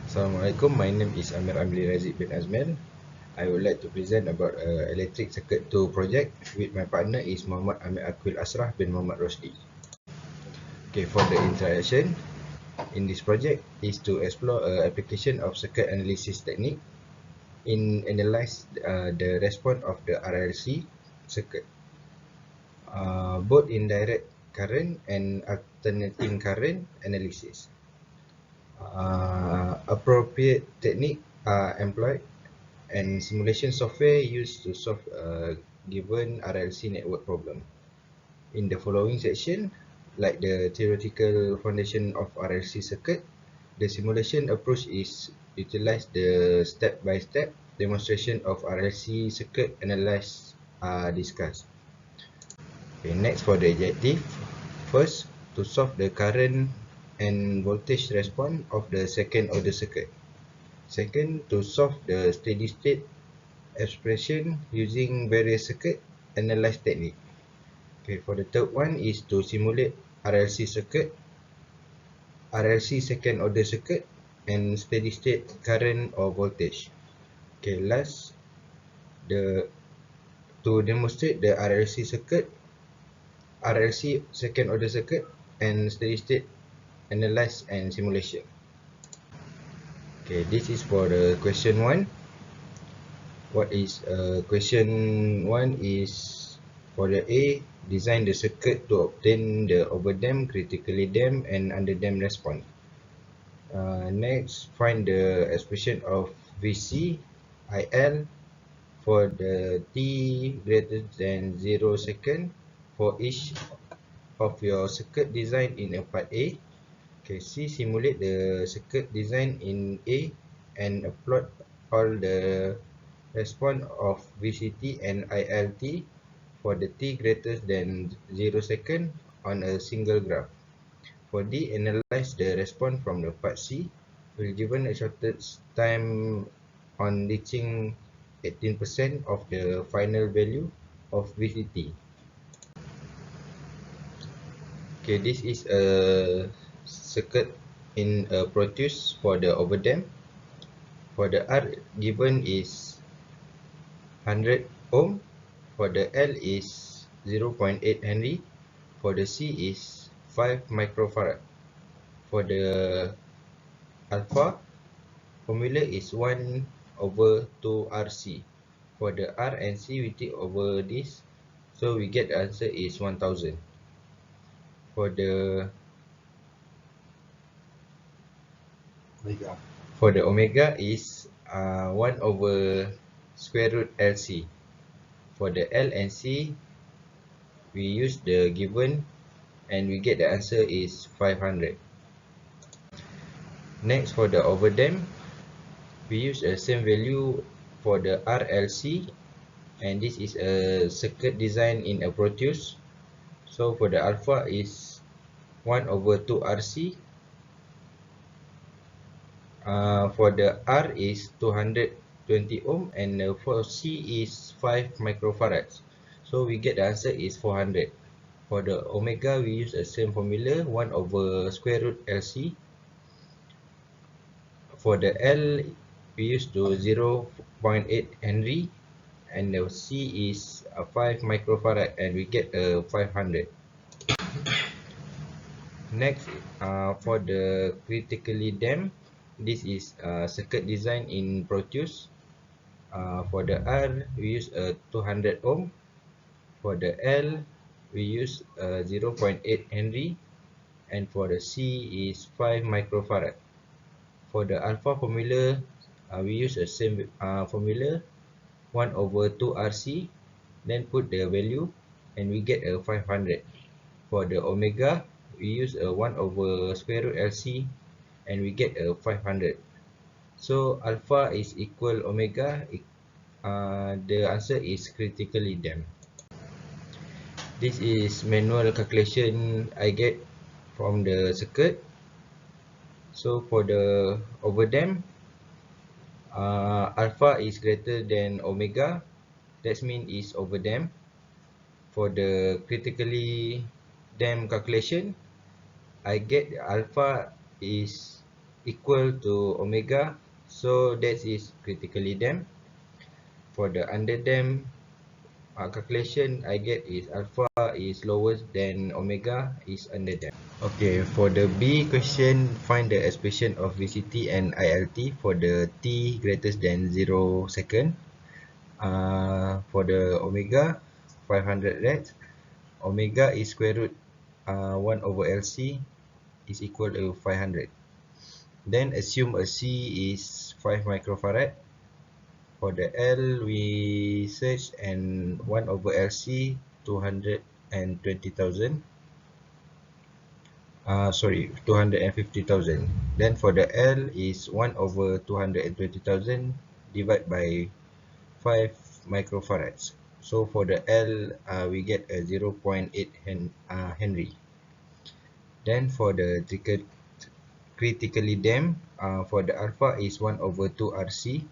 Assalamualaikum, my name is Amir Amli Razik bin Azmel. I would like to present about electric circuit 2 project with my partner is Muhammad Amir Akil Asrah bin Muhammad Rosdi. Okay, for the introduction, in this project is to explore application of circuit analysis technique in analyze the response of the RLC circuit, both in direct current and alternating current analysis. Appropriate technique are employed and simulation software used to solve a given RLC network problem. In the following section, like the theoretical foundation of RLC circuit, the simulation approach is utilize the step-by-step demonstration of RLC circuit analysis are discussed. Okay, next for the objective, first to solve the current and voltage response of the second order circuit. Second, to solve the steady state expression using various circuit analyze technique. Okay, for the third one is to simulate RLC circuit, RLC second order circuit, and steady state current or voltage. Okay, last, the to demonstrate the RLC circuit, RLC second order circuit, and steady state analyze and simulation. Okay, this is for the question 1. What is question 1 is for the A, design the circuit to obtain the overdamped, critically damped, and underdamped response. Next, find the expression of Vc, IL for the t greater than 0 second for each of your circuit design in a part A. Okay, C, simulate the circuit design in A and plot all the response of Vct and ILt for the t greater than 0 second on a single graph. For D, analyze the response from the part C, will given a shortest time on reaching 18% of the final value of Vct. Okay, this is a circuit in a Proteus for the overdamp. For the R given is 100 ohm, for the L is 0.8 Henry, for the C is 5 microfarad. For the alpha, formula is 1 over 2 RC. For the R and C, we take over this, so we get the answer is 1000. For the omega is 1 over square root LC. For the L and C, we use the given and we get the answer is 500. Next, for the overdamp, we use the same value for the RLC, and this is a circuit design in a Proteus. So for the alpha is 1 over 2 RC. For the R is 220 ohm, and for C is 5 microfarads. So we get the answer is 400. For the omega, we use the same formula, 1 over square root LC. For the L, we use to 0.8 Henry, and the C is 5 microfarad, and we get 500. Next, for the critically damped, this is circuit design in Proteus. For the R, we use 200 ohm. For the L, we use 0.8 Henry, and for the C is 5 microfarad. For the alpha formula, we use the same formula, 1 over 2 RC, then put the value, and we get 500. For the omega, we use 1 over square root LC, and we get 500. So alpha is equal omega. The answer is critically damped. This is manual calculation I get from the circuit. So for the overdamp, alpha is greater than omega. That means is overdamp. For the critically damped calculation, I get alpha is equal to omega, so that is critically damped. For the under damped calculation, I get is alpha is lower than omega is under damped. Okay, for the B question, find the expression of VCT and ILT for the t greater than 0 second. For the omega 500 rats, omega is square root 1 over LC is equal to 500. Then assume a C is 5 microfarad. For the L, we search and 1 over LC 220,000. Sorry, 250,000. Then for the L is 1 over 220,000 divided by 5 microfarads. So for the L, we get a 0.8 Henry. Then for the critically damped, for the alpha is 1 over 2 RC.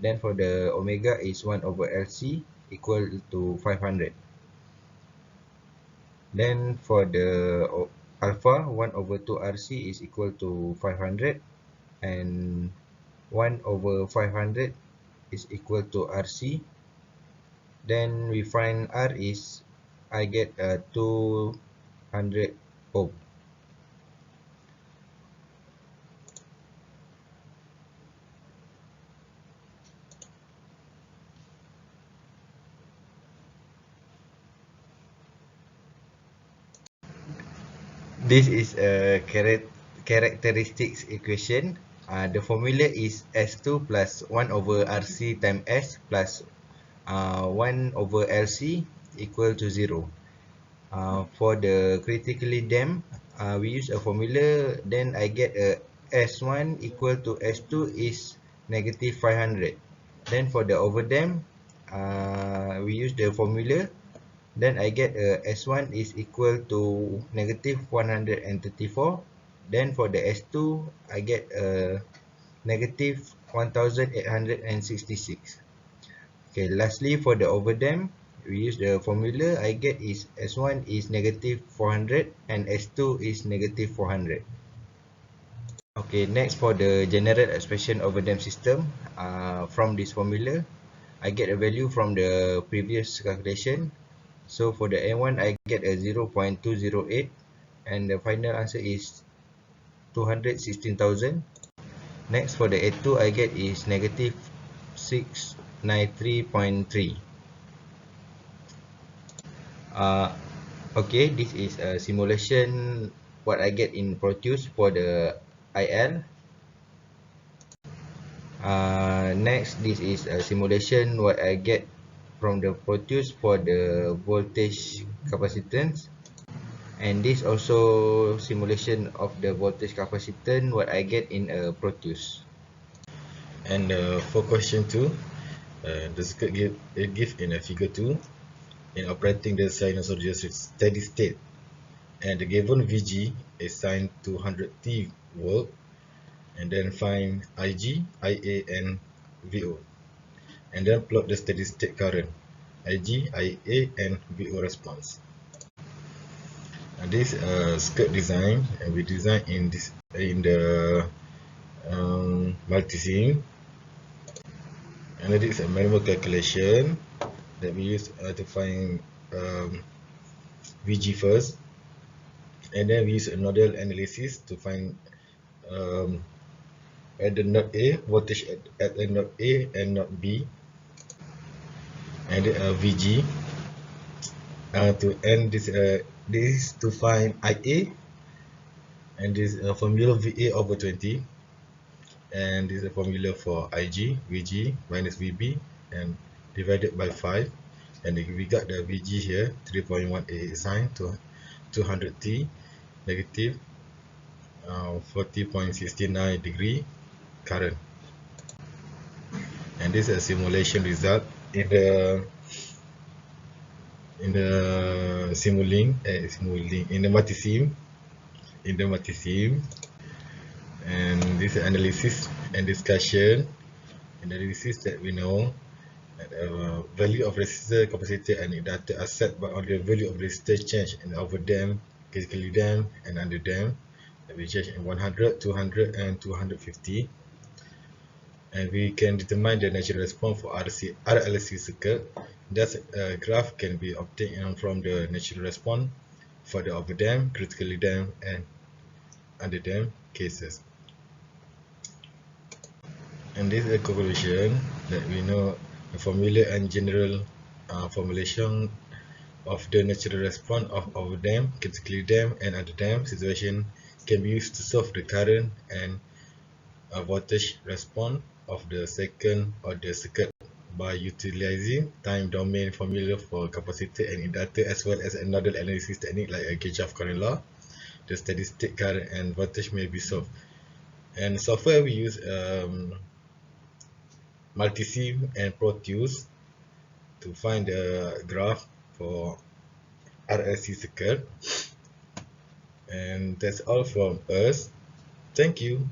Then for the omega is 1 over LC equal to 500. Then for the alpha, 1 over 2 RC is equal to 500. And 1 over 500 is equal to RC. Then we find R is, I get 200 ohm. This is a characteristics equation. The formula is S2 plus 1 over RC times S plus 1 over LC equal to 0. For the critically damped, we use a formula, then I get a S1 equal to S2 is negative 500. Then for the overdamped, we use the formula, then I get a S1 is equal to negative 134. Then for the S2, I get a negative 1866. Okay, lastly for the overdamped, we use the formula, I get is S1 is negative 400 and S2 is negative 400. Okay, next for the general expression overdamped system, from this formula, I get a value from the previous calculation. So for the A1, I get a 0.208 and the final answer is 216,000. Next for the A2, I get is negative 693.3. Okay, this is a simulation what I get in Proteus for the IL. Next, this is a simulation what I get from the Proteus for the voltage capacitance, and this also simulation of the voltage capacitance what I get in a Proteus. And for question 2, the circuit give in a figure 2 in operating the sinusoidal steady state, and the given Vg is assigned to 100t volt, and then find Ig, Ia and Vo, and then plot the steady state current Ig, Ia and Vo response. And this circuit design, and we design in the multisim, and it is a manual calculation that we use to find Vg first, and then we use a nodal analysis to find at the node A, voltage at the node A and node B, and Vg to end this to find Ia, and this formula Va over 20, and this is a formula for Ig, Vg minus Vb and divided by 5, and we got the Vg here 3.18 assigned to 200t negative 40.69 degree current. And this is a simulation result in the Simulink in the multisim, and this analysis and discussion. Analysis that we know that value of resistor, capacitor and inductor are set by on the value of resistor change in overdamped, critically damped and underdamped. We change in 100, 200, and 250, and we can determine the natural response for RLC circuit. Thus, a graph can be obtained from the natural response for the overdamped, critically damped, and underdamped cases. And this is a conclusion that we know the formula and general formulation of the natural response of overdamped, critically damped, and underdamped situation can be used to solve the current and voltage response of the second order circuit by utilizing time domain formula for capacitor and inductor, as well as another analysis technique like a Kirchhoff current law. The steady state current and voltage may be solved. And software we use Multisim and Proteus to find the graph for RLC circuit. And that's all from us. Thank you.